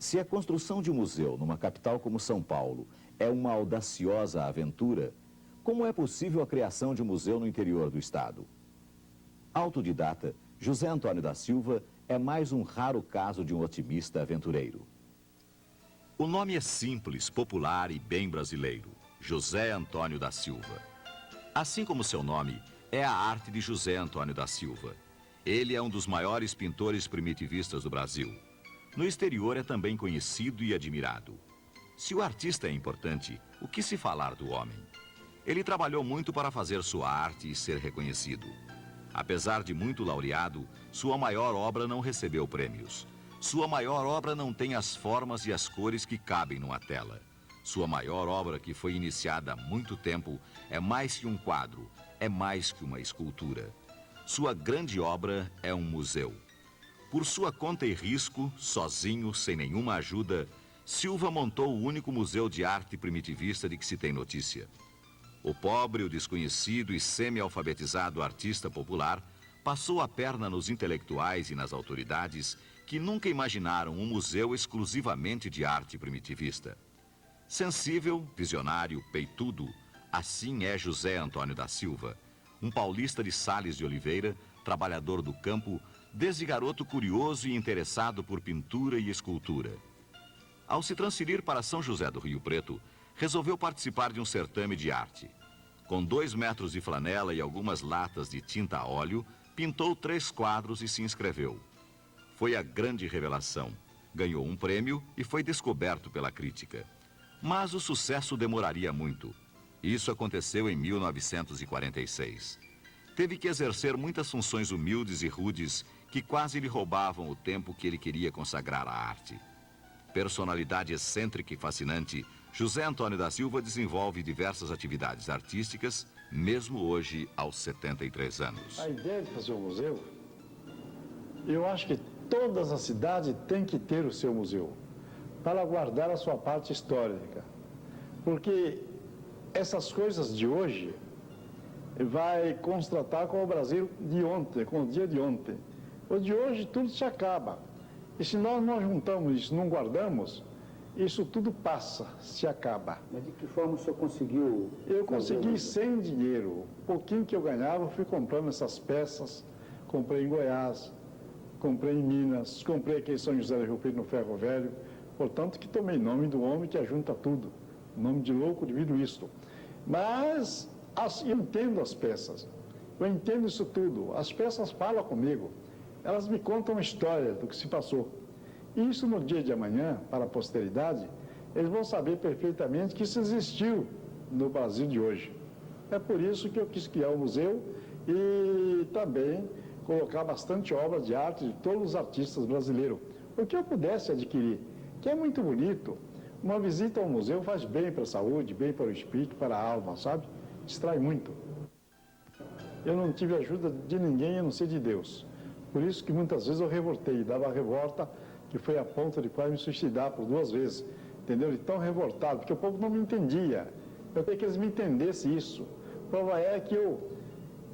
Se a construção de um museu numa capital como São Paulo é uma audaciosa aventura, como é possível a criação de um museu no interior do estado? Autodidata, José Antônio da Silva é mais um raro caso de um otimista aventureiro. O nome é simples, popular e bem brasileiro, José Antônio da Silva. Assim como seu nome, é a arte de José Antônio da Silva. Ele é um dos maiores pintores primitivistas do Brasil. No exterior é também conhecido e admirado. Se o artista é importante, o que se falar do homem? Ele trabalhou muito para fazer sua arte e ser reconhecido. Apesar de muito laureado, sua maior obra não recebeu prêmios. Sua maior obra não tem as formas e as cores que cabem numa tela. Sua maior obra, que foi iniciada há muito tempo, é mais que um quadro, é mais que uma escultura. Sua grande obra é um museu. Por sua conta e risco, sozinho, sem nenhuma ajuda, Silva montou o único museu de arte primitivista de que se tem notícia. O pobre, o desconhecido e semi-alfabetizado artista popular passou a perna nos intelectuais e nas autoridades que nunca imaginaram um museu exclusivamente de arte primitivista. Sensível, visionário, peitudo, assim é José Antônio da Silva, um paulista de Sales de Oliveira, trabalhador do campo, desde garoto curioso e interessado por pintura e escultura. Ao se transferir para São José do Rio Preto, resolveu participar de um certame de arte. Com 2 metros de flanela e algumas latas de tinta a óleo, pintou 3 quadros e se inscreveu. Foi a grande revelação. Ganhou um prêmio e foi descoberto pela crítica. Mas o sucesso demoraria muito. Isso aconteceu em 1946. Teve que exercer muitas funções humildes e rudes que quase lhe roubavam o tempo que ele queria consagrar à arte. Personalidade excêntrica e fascinante, José Antônio da Silva desenvolve diversas atividades artísticas, mesmo hoje aos 73 anos. A ideia de fazer um museu, eu acho que todas as cidades têm que ter o seu museu, para guardar a sua parte histórica. Porque essas coisas de hoje vai constatar com o Brasil de ontem, com o dia de ontem. O de hoje tudo se acaba. E se nós não juntamos isso, não guardamos, isso tudo passa, se acaba. Mas de que forma o senhor conseguiu? Eu consegui sem dinheiro. O pouquinho que eu ganhava, eu fui comprando essas peças. Comprei em Goiás, comprei em Minas, comprei aqui em São José do Rio Preto, no Ferro Velho. Portanto, que tomei nome do homem que ajunta tudo. Nome de louco devido isto. Mas eu entendo as peças. Eu entendo isso tudo. As peças falam comigo. Elas me contam a história do que se passou. E isso no dia de amanhã, para a posteridade, eles vão saber perfeitamente que isso existiu no Brasil de hoje. É por isso que eu quis criar o museu e também colocar bastante obra de arte de todos os artistas brasileiros. O que eu pudesse adquirir, que é muito bonito. Uma visita ao museu faz bem para a saúde, bem para o espírito, para a alma, sabe? Distrai muito. Eu não tive ajuda de ninguém, a não ser de Deus. Por isso que muitas vezes eu revoltei, dava a revolta, que foi a ponto de quase me suicidar por 2 vezes, entendeu? De tão revoltado, porque o povo não me entendia. Eu queria que eles me entendessem isso. Prova é que eu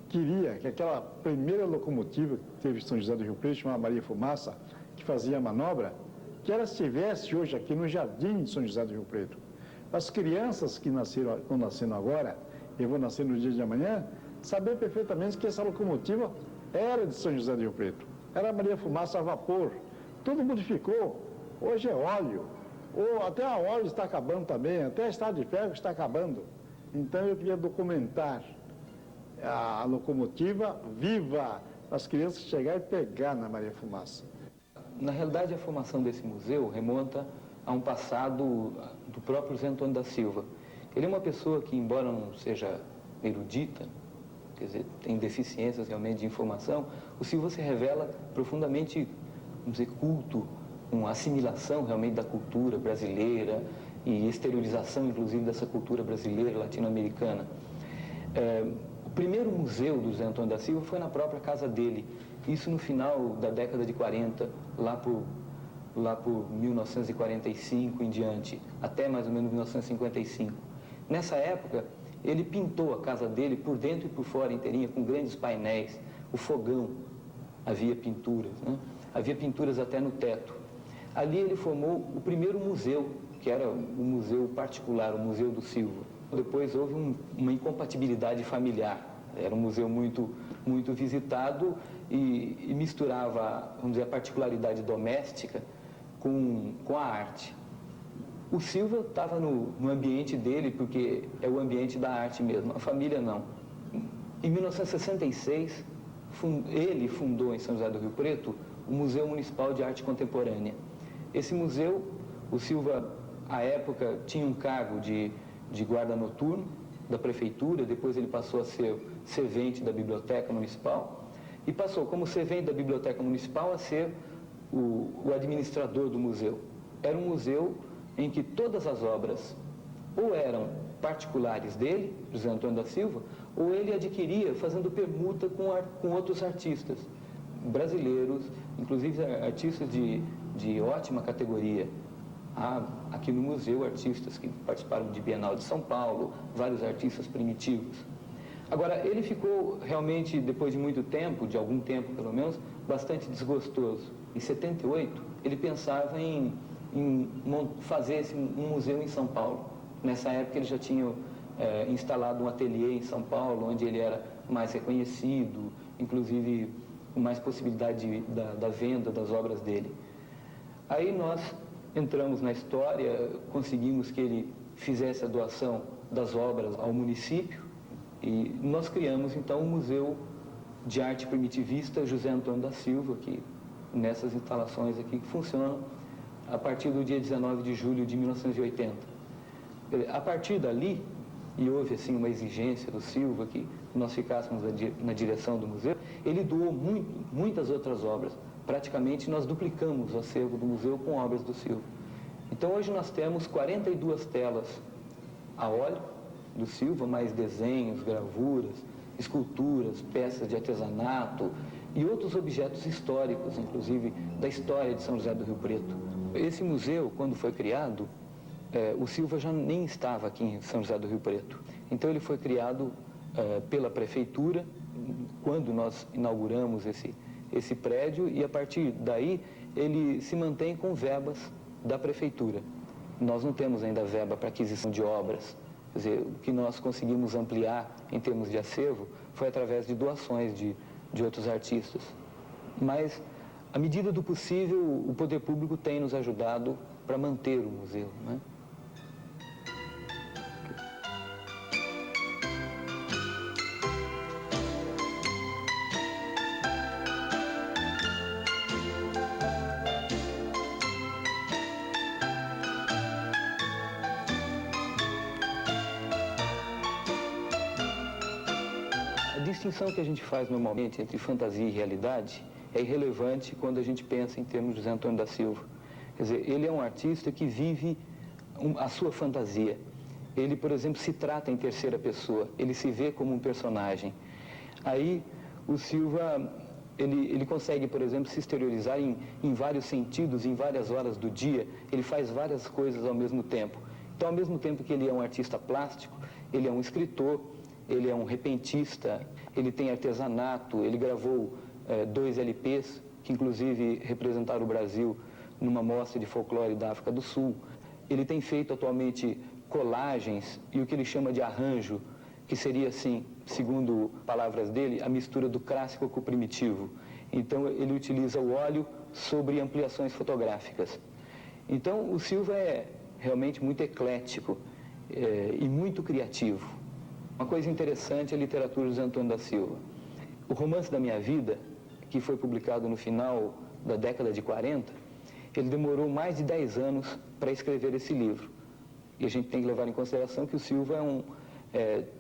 queria que aquela primeira locomotiva que teve em São José do Rio Preto, chamada Maria Fumaça, que fazia a manobra, que ela estivesse hoje aqui no jardim de São José do Rio Preto. As crianças que estão nascendo agora, e vão nascer no dia de amanhã, saber perfeitamente que essa locomotiva era de São José do Rio Preto. Era Maria Fumaça a vapor. Tudo modificou. Hoje é óleo. Ou até a óleo está acabando também, até a estrada de ferro está acabando. Então eu queria documentar a locomotiva viva, as crianças chegarem e pegar na Maria Fumaça. Na realidade, a formação desse museu remonta a um passado do próprio José Antônio da Silva. Ele é uma pessoa que, embora não seja erudita, quer dizer, tem deficiências realmente de informação, o Silva se revela profundamente, vamos dizer, culto, uma assimilação realmente da cultura brasileira e exteriorização, inclusive, dessa cultura brasileira, latino-americana. O primeiro museu do José Antônio da Silva foi na própria casa dele, isso no final da década de 40, lá por 1945 em diante, até mais ou menos 1955. Nessa época, ele pintou a casa dele por dentro e por fora inteirinha, com grandes painéis, o fogão, havia pinturas, né? Havia pinturas até no teto. Ali ele formou o primeiro museu, que era o museu particular, o Museu do Silva. Depois houve uma incompatibilidade familiar. Era um museu muito visitado e misturava, vamos dizer, a particularidade doméstica com a arte. O Silva estava no ambiente dele, porque é o ambiente da arte mesmo, a família não. Em 1966, ele fundou em São José do Rio Preto o Museu Municipal de Arte Contemporânea. Esse museu, o Silva, à época, tinha um cargo de guarda noturno da prefeitura, depois ele passou a ser servente da Biblioteca Municipal e passou, como servente da Biblioteca Municipal, a ser o administrador do museu. Era um museu em que todas as obras ou eram particulares dele, José Antônio da Silva, ou ele adquiria fazendo permuta com outros artistas brasileiros, inclusive artistas de ótima categoria. Há aqui no museu artistas que participaram de Bienal de São Paulo, vários artistas primitivos. Agora, ele ficou realmente, depois de muito tempo, de algum tempo pelo menos, bastante desgostoso. Em 78, ele pensava em fazer um museu em São Paulo. Nessa época ele já tinha instalado um ateliê em São Paulo, onde ele era mais reconhecido, inclusive com mais possibilidade da venda das obras dele. Aí nós entramos na história, conseguimos que ele fizesse a doação das obras ao município e nós criamos então o Museu de Arte Primitivista José Antônio da Silva, que nessas instalações aqui que funcionam a partir do dia 19 de julho de 1980. A partir dali, e houve assim uma exigência do Silva que nós ficássemos na direção do museu, ele doou muitas outras obras. Praticamente nós duplicamos o acervo do museu com obras do Silva. Então hoje nós temos 42 telas a óleo do Silva, mais desenhos, gravuras, esculturas, peças de artesanato e outros objetos históricos, inclusive da história de São José do Rio Preto. Esse museu, quando foi criado, o Silva já nem estava aqui em São José do Rio Preto. Então ele foi criado pela prefeitura, quando nós inauguramos esse prédio, e a partir daí ele se mantém com verbas da prefeitura. Nós não temos ainda verba para aquisição de obras. Quer dizer, o que nós conseguimos ampliar em termos de acervo foi através de doações de outros artistas. Mas, à medida do possível, o poder público tem nos ajudado para manter o museu, né? A distinção que a gente faz normalmente entre fantasia e realidade é irrelevante quando a gente pensa em termos de José Antônio da Silva. Quer dizer, ele é um artista que vive a sua fantasia. Ele, por exemplo, se trata em terceira pessoa, ele se vê como um personagem. Aí, o Silva, ele consegue, por exemplo, se exteriorizar em vários sentidos, em várias horas do dia, ele faz várias coisas ao mesmo tempo. Então, ao mesmo tempo que ele é um artista plástico, ele é um escritor, ele é um repentista, ele tem artesanato, ele gravou 2 LPs, que inclusive representaram o Brasil numa mostra de folclore da África do Sul. Ele tem feito atualmente colagens e o que ele chama de arranjo, que seria assim, segundo palavras dele, a mistura do clássico com o primitivo. Então ele utiliza o óleo sobre ampliações fotográficas. Então o Silva é realmente muito eclético e muito criativo. Uma coisa interessante é a literatura de José Antônio da Silva. O Romance da Minha Vida, que foi publicado no final da década de 40, ele demorou mais de 10 anos para escrever esse livro. E a gente tem que levar em consideração que o Silva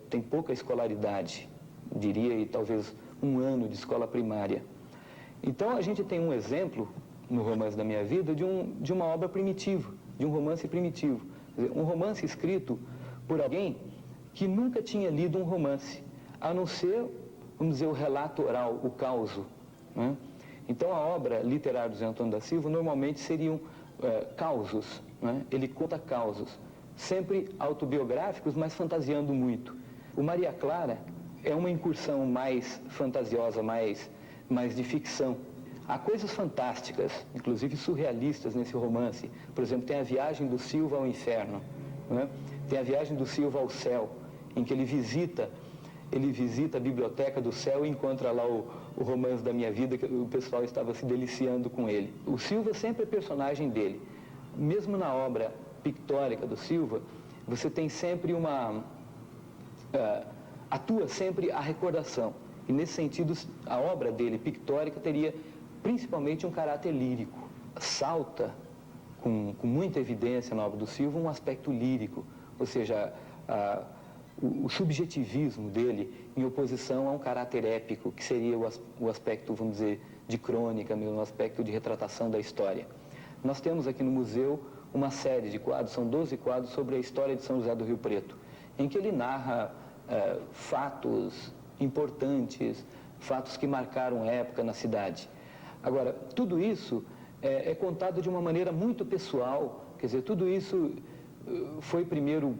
tem pouca escolaridade, diria, e talvez 1 ano de escola primária. Então a gente tem um exemplo, no Romance da Minha Vida, de uma obra primitiva, de um romance primitivo. Quer dizer, um romance escrito por alguém que nunca tinha lido um romance, a não ser, vamos dizer, o relato oral, o causo, né? Então, a obra literária do José Antônio da Silva normalmente seriam causos, né? Ele conta causos, sempre autobiográficos, mas fantasiando muito. O Maria Clara é uma incursão mais fantasiosa, mais de ficção. Há coisas fantásticas, inclusive surrealistas nesse romance. Por exemplo, tem a viagem do Silva ao inferno, não é? Tem a viagem do Silva ao céu, em que ele visita a biblioteca do céu e encontra lá o Romance da Minha Vida, que o pessoal estava se deliciando com ele. O Silva sempre é personagem dele. Mesmo na obra pictórica do Silva, você tem sempre atua sempre a recordação. E nesse sentido, a obra dele pictórica teria principalmente um caráter lírico. Salta com muita evidência na obra do Silva um aspecto lírico, ou seja, o subjetivismo dele em oposição a um caráter épico, que seria o aspecto, vamos dizer, de crônica, mesmo, um aspecto de retratação da história. Nós temos aqui no museu uma série de quadros, são 12 quadros sobre a história de São José do Rio Preto, em que ele narra fatos importantes, fatos que marcaram época na cidade. Agora, tudo isso é contado de uma maneira muito pessoal, quer dizer, tudo isso foi primeiro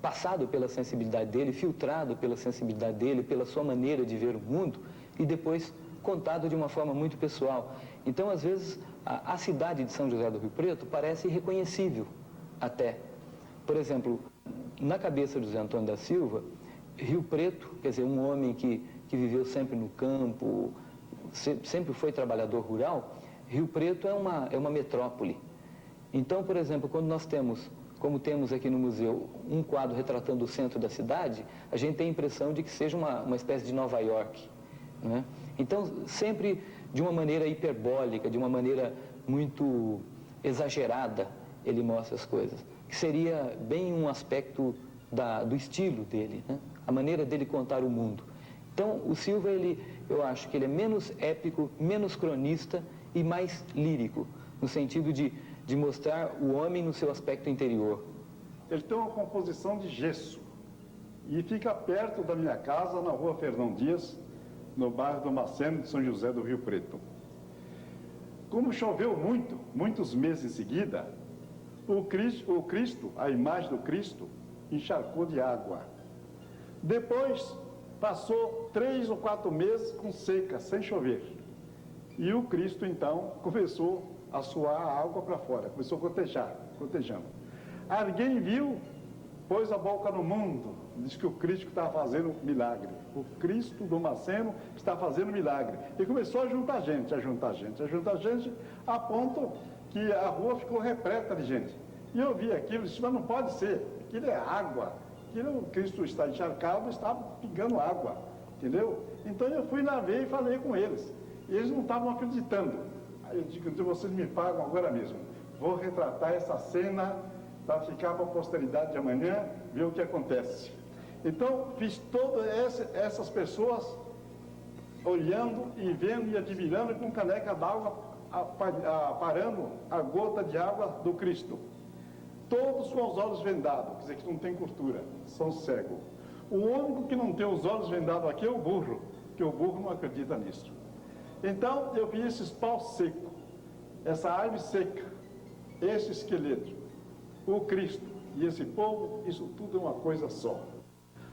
passado pela sensibilidade dele, filtrado pela sensibilidade dele, pela sua maneira de ver o mundo, e depois contado de uma forma muito pessoal. Então, às vezes, a cidade de São José do Rio Preto parece irreconhecível até. Por exemplo, na cabeça de José Antônio da Silva, Rio Preto, quer dizer, um homem que viveu sempre no campo, sempre foi trabalhador rural, Rio Preto é uma metrópole. Então, por exemplo, quando nós temos, como temos aqui no museu, um quadro retratando o centro da cidade, a gente tem a impressão de que seja uma espécie de Nova York, né? Então, sempre de uma maneira hiperbólica, de uma maneira muito exagerada, ele mostra as coisas, que seria bem um aspecto do estilo dele, né? A maneira dele contar o mundo. Então, o Silva, eu acho que ele é menos épico, menos cronista e mais lírico, no sentido de mostrar o homem no seu aspecto interior. Ele tem uma composição de gesso e fica perto da minha casa, na rua Fernão Dias, no bairro do Maceno, de São José do Rio Preto. Como choveu muitos meses em seguida, o Cristo, a imagem do Cristo, encharcou de água. Depois, passou 3 ou 4 meses com seca, sem chover. E o Cristo, então, começou a suar a água para fora, começou a gotejando. Alguém viu, pôs a boca no mundo, disse que o Cristo estava fazendo milagre. O Cristo do Maceno está fazendo milagre. E começou a juntar gente, a ponto que a rua ficou repleta de gente. E eu vi aquilo e disse, mas não pode ser, aquilo é água. O Cristo está encharcado, está pingando água, entendeu? Então eu fui lá ver e falei com eles. E eles não estavam acreditando. Aí eu digo, vocês me pagam agora mesmo. Vou retratar essa cena para ficar para a posteridade de amanhã, ver o que acontece. Então, fiz todas essas pessoas olhando e vendo e admirando com caneca d'água, parando a gota de água do Cristo. Todos com os olhos vendados, quer dizer que não tem cultura, são cegos. O único que não tem os olhos vendados aqui é o burro, porque o burro não acredita nisso. Então, eu vi esses paus secos, essa árvore seca, esse esqueleto, o Cristo e esse povo, isso tudo é uma coisa só.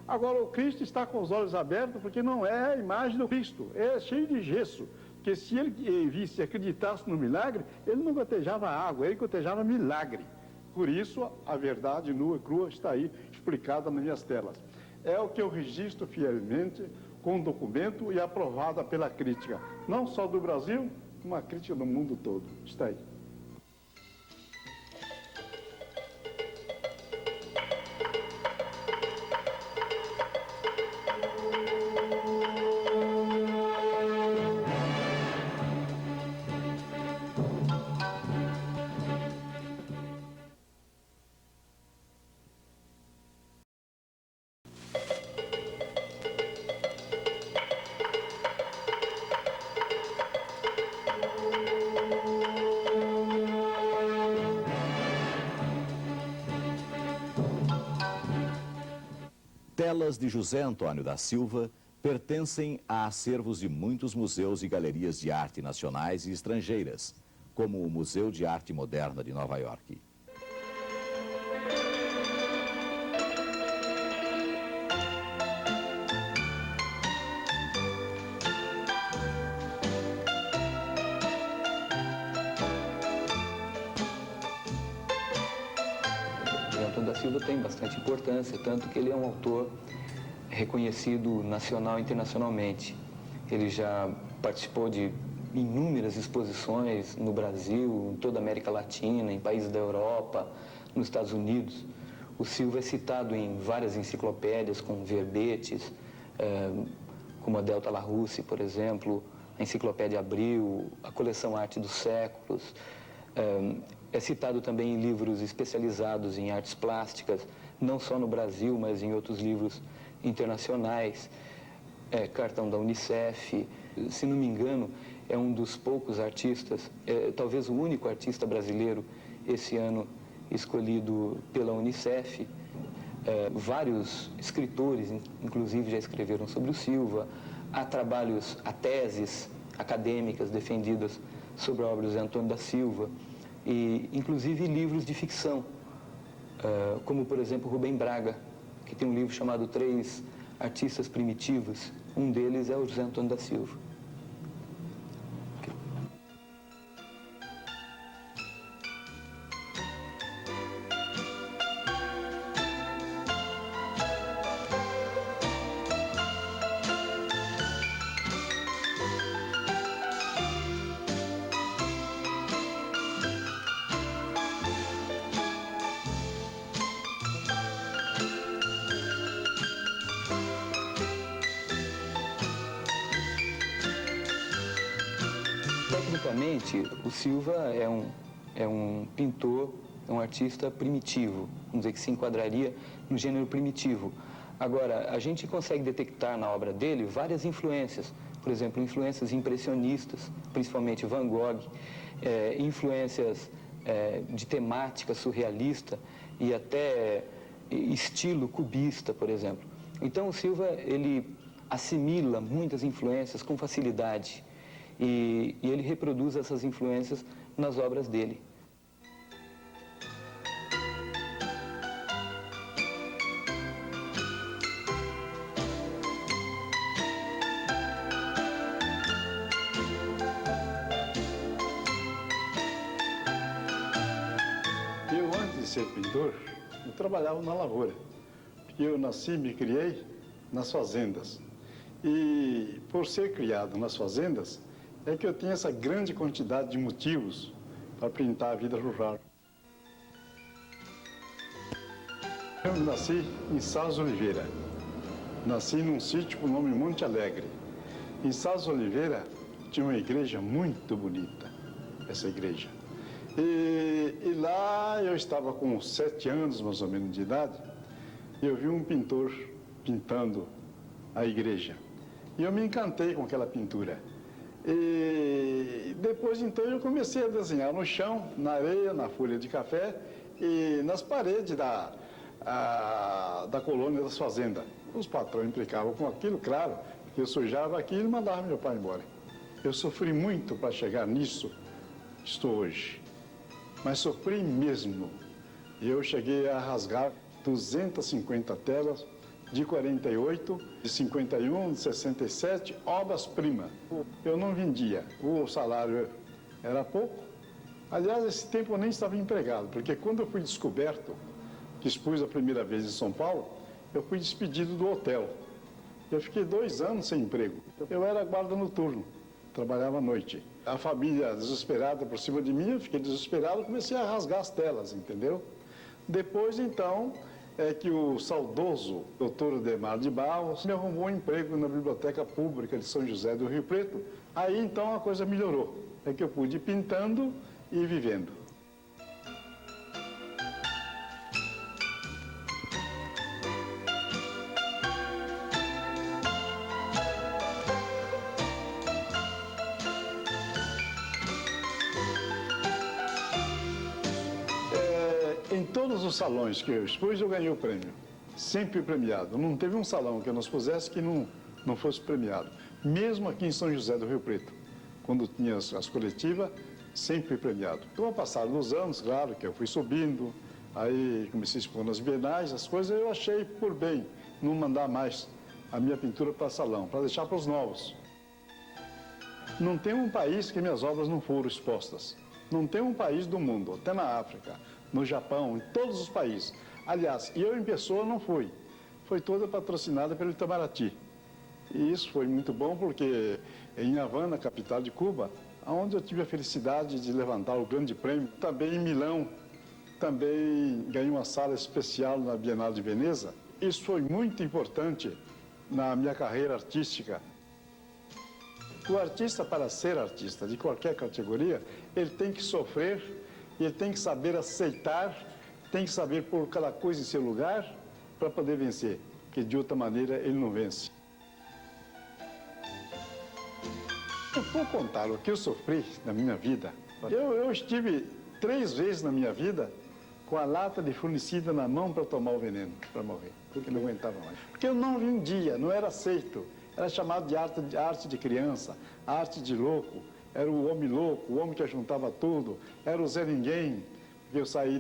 Agora, o Cristo está com os olhos abertos porque não é a imagem do Cristo, é cheio de gesso. Porque se ele visse e acreditasse no milagre, ele não gotejava água, ele gotejava milagre. Por isso, a verdade nua e crua está aí explicada nas minhas telas. É o que eu registro fielmente com documento e aprovada pela crítica, não só do Brasil, uma crítica do mundo todo. Está aí. Telas de José Antônio da Silva pertencem a acervos de muitos museus e galerias de arte nacionais e estrangeiras, como o Museu de Arte Moderna de Nova York. Silva tem bastante importância, tanto que ele é um autor reconhecido nacional e internacionalmente. Ele já participou de inúmeras exposições no Brasil, em toda a América Latina, em países da Europa, nos Estados Unidos. O Silva é citado em várias enciclopédias com verbetes, como a Delta Larousse, por exemplo, a Enciclopédia Abril, a coleção Arte dos Séculos. É citado também em livros especializados em artes plásticas, não só no Brasil, mas em outros livros internacionais. Cartão da Unicef. Se não me engano, é um dos poucos artistas, talvez o único artista brasileiro esse ano escolhido pela Unicef. Vários escritores, inclusive, já escreveram sobre o Silva. Há teses acadêmicas defendidas sobre a obra do José Antônio da Silva, e inclusive livros de ficção, como, por exemplo, Rubem Braga, que tem um livro chamado Três Artistas Primitivos. Um deles é o José Antônio da Silva. Tecnicamente, o Silva é um pintor, é um artista primitivo, vamos dizer que se enquadraria no gênero primitivo. Agora, a gente consegue detectar na obra dele várias influências, por exemplo, influências impressionistas, principalmente Van Gogh, influências de temática surrealista e até estilo cubista, por exemplo. Então, o Silva, ele assimila muitas influências com facilidade. E ele reproduz essas influências nas obras dele. Eu, antes de ser pintor, eu trabalhava na lavoura. Porque eu nasci e me criei nas fazendas. E por ser criado nas fazendas, é que eu tinha essa grande quantidade de motivos para pintar a vida rural. Eu nasci em Sales Oliveira. Nasci num sítio com o nome Monte Alegre. Em Sales Oliveira tinha uma igreja muito bonita, essa igreja. E lá eu estava com 7 anos, mais ou menos, de idade, e eu vi um pintor pintando a igreja. E eu me encantei com aquela pintura. E depois, então, eu comecei a desenhar no chão, na areia, na folha de café e nas paredes da colônia das fazendas. Os patrões implicavam com aquilo, claro, porque eu sujava aquilo e mandava meu pai embora. Eu sofri muito para chegar nisso que estou hoje, mas sofri mesmo. Eu cheguei a rasgar 250 telas, de 48, de 51, de 67, obras-primas. Eu não vendia, o salário era pouco. Aliás, esse tempo eu nem estava empregado, porque quando eu fui descoberto, que expus a primeira vez em São Paulo, eu fui despedido do hotel. Eu fiquei 2 anos sem emprego. Eu era guarda noturno, trabalhava à noite. A família desesperada por cima de mim, eu fiquei desesperado, comecei a rasgar as telas, entendeu? Depois, então, é que o saudoso doutor Ademar de Barros me arrumou um emprego na Biblioteca Pública de São José do Rio Preto. Aí, então, a coisa melhorou. É que eu pude ir pintando e vivendo. Em todos os salões que eu expus, eu ganhei o prêmio. Sempre premiado. Não teve um salão que eu não expusesse que não fosse premiado. Mesmo aqui em São José do Rio Preto, quando tinha as coletivas, sempre premiado. Com o passar dos anos, claro, que eu fui subindo, aí comecei a expor nas bienais, as coisas, eu achei por bem não mandar mais a minha pintura para salão, para deixar para os novos. Não tem um país que minhas obras não foram expostas. Não tem um país do mundo, até na África, no Japão, em todos os países. Aliás, eu em pessoa não fui. Foi toda patrocinada pelo Itamaraty. E isso foi muito bom porque em Havana, capital de Cuba, onde eu tive a felicidade de levantar o grande prêmio, também em Milão, também ganhei uma sala especial na Bienal de Veneza. Isso foi muito importante na minha carreira artística. O artista, para ser artista de qualquer categoria, ele tem que sofrer, ele tem que saber aceitar, tem que saber pôr cada coisa em seu lugar para poder vencer, porque de outra maneira ele não vence. Eu vou contar o que eu sofri na minha vida. Eu estive 3 vezes na minha vida com a lata de fungicida na mão para tomar o veneno, para morrer, porque não aguentava mais. Porque eu não vendia, não era aceito. Era chamado de arte de criança, arte de louco. Era o homem louco, o homem que ajuntava tudo. Era o Zé Ninguém, porque eu saí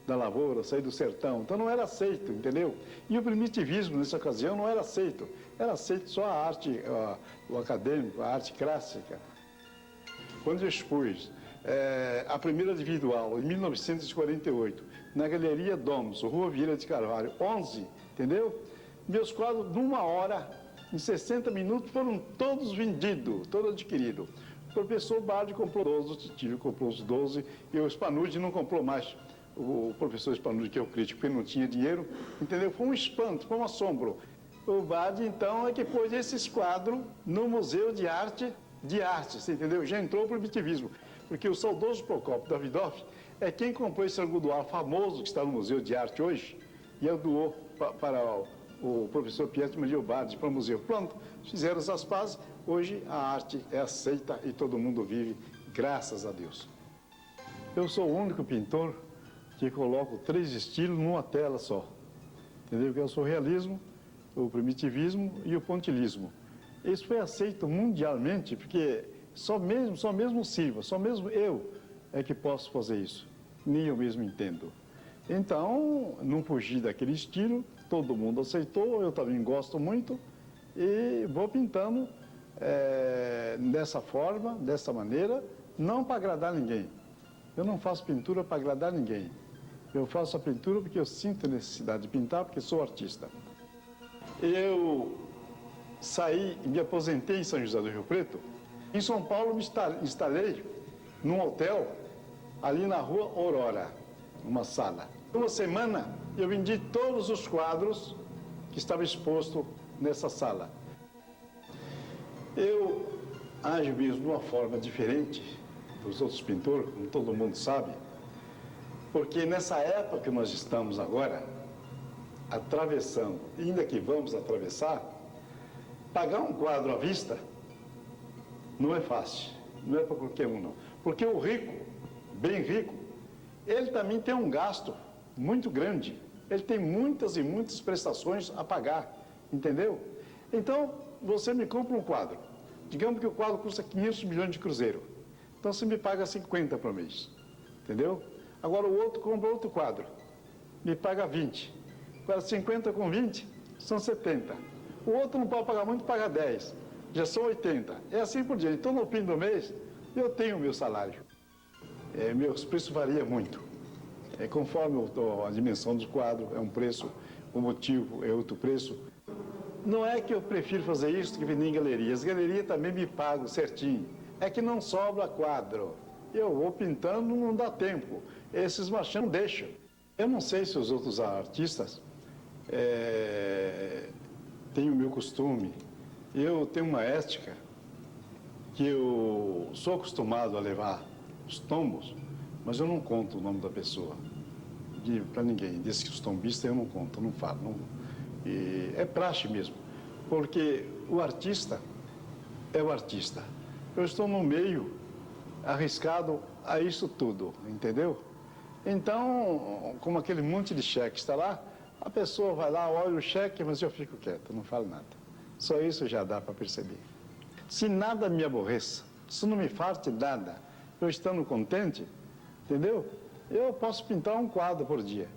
da lavoura, saí do sertão. Então não era aceito, entendeu? E o primitivismo, nessa ocasião, não era aceito. Era aceito só a arte, o acadêmico, a arte clássica. Quando eu expus a primeira individual, em 1948, na Galeria Domus, Rua Vieira de Carvalho, 11, entendeu? Meus quadros, numa hora, em 60 minutos, foram todos vendidos, todos adquiridos. O professor Bardi comprou 12, o Titio comprou os 12, e o Spanucci não comprou mais. O professor Spanucci, que é o crítico, porque não tinha dinheiro, entendeu? Foi um espanto, foi um assombro. O Bardi, então, é que pôs esses quadros no Museu de Arte, você entendeu? Já entrou o primitivismo. Porque o saudoso Procópio Davidoff é quem comprou esse argudoar famoso que está no Museu de Arte hoje e o doou para o professor Pietro Melio Bardi, para o museu. Pronto, fizeram as pazes, hoje a arte é aceita e todo mundo vive, graças a Deus. Eu sou o único pintor que coloco 3 estilos numa tela só, entendeu? Que é o surrealismo, o primitivismo e o pontilhismo. Isso foi aceito mundialmente, porque só mesmo Silva, só mesmo eu é que posso fazer isso. Nem eu mesmo entendo. Então, não fugi daquele estilo, todo mundo aceitou, eu também gosto muito e vou pintando dessa forma, dessa maneira, não para agradar ninguém. Eu não faço pintura para agradar ninguém. Eu faço a pintura porque eu sinto a necessidade de pintar, porque sou artista. Eu saí e me aposentei em São José do Rio Preto. Em São Paulo, me instalei num hotel, ali na rua Aurora, numa sala. Uma semana, eu vendi todos os quadros que estavam expostos nessa sala. Eu ajo mesmo de uma forma diferente dos outros pintores, como todo mundo sabe, porque nessa época que nós estamos agora, atravessando, ainda que vamos atravessar, pagar um quadro à vista não é fácil, não é para qualquer um não. Porque o rico, bem rico, ele também tem um gasto muito grande. Ele tem muitas e muitas prestações a pagar, entendeu? Então, você me compra um quadro. Digamos que o quadro custa 500 milhões de cruzeiro. Então, você me paga 50 por mês, entendeu? Agora, o outro compra outro quadro, me paga 20. Agora, 50 com 20 são 70. O outro não pode pagar muito, paga 10. Já são 80. É assim por diante. Então, no fim do mês, eu tenho o meu salário. Meus preços variam muito. Conforme a dimensão do quadro, é um preço, o motivo é outro preço. Não é que eu prefiro fazer isso do que vender em galerias. As galerias também me pagam certinho. É que não sobra quadro. Eu vou pintando, não dá tempo. Esses machão não deixam. Eu não sei se os outros artistas têm o meu costume. Eu tenho uma ética que eu sou acostumado a levar os tombos, mas eu não conto o nome da pessoa para ninguém. Desses que os tombistas eu não conto, não falo. Não. E é praxe mesmo, porque o artista é o artista. Eu estou no meio arriscado a isso tudo, entendeu? Então, como aquele monte de cheque está lá, a pessoa vai lá, olha o cheque, mas eu fico quieto, não falo nada. Só isso já dá para perceber. Se nada me aborreça, se não me falte nada, eu estando contente, entendeu? Eu posso pintar um quadro por dia.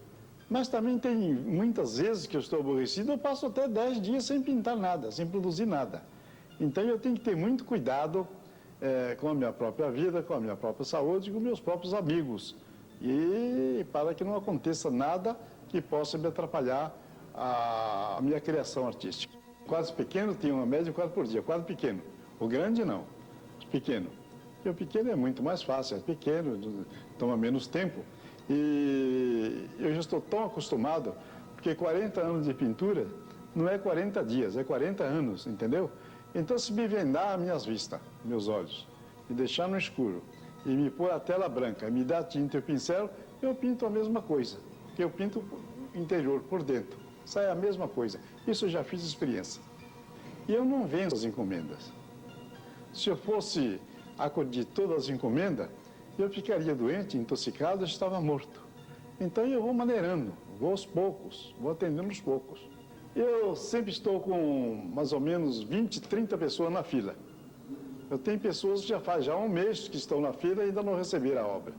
Mas também tem muitas vezes que eu estou aborrecido, eu passo até 10 dias sem pintar nada, sem produzir nada. Então eu tenho que ter muito cuidado com a minha própria vida, com a minha própria saúde, com meus próprios amigos. E para que não aconteça nada que possa me atrapalhar a minha criação artística. O quadro pequeno tinha uma média de 4 por dia, quadro pequeno. O grande não, pequeno. E o pequeno é muito mais fácil, é pequeno, toma menos tempo. E eu já estou tão acostumado, porque 40 anos de pintura não é 40 dias, é 40 anos, entendeu? Então, se me vendar minhas vistas, meus olhos, me deixar no escuro e me pôr a tela branca, me dar tinta e o pincel, eu pinto a mesma coisa, que eu pinto interior, por dentro. Sai a mesma coisa. Isso eu já fiz experiência. E eu não vendo as encomendas. Se eu fosse acudir todas as encomendas, eu ficaria doente, intoxicado, eu estava morto. Então eu vou maneirando, vou aos poucos, vou atendendo aos poucos. Eu sempre estou com mais ou menos 20, 30 pessoas na fila. Eu tenho pessoas que já faz um mês que estão na fila e ainda não receberam a obra.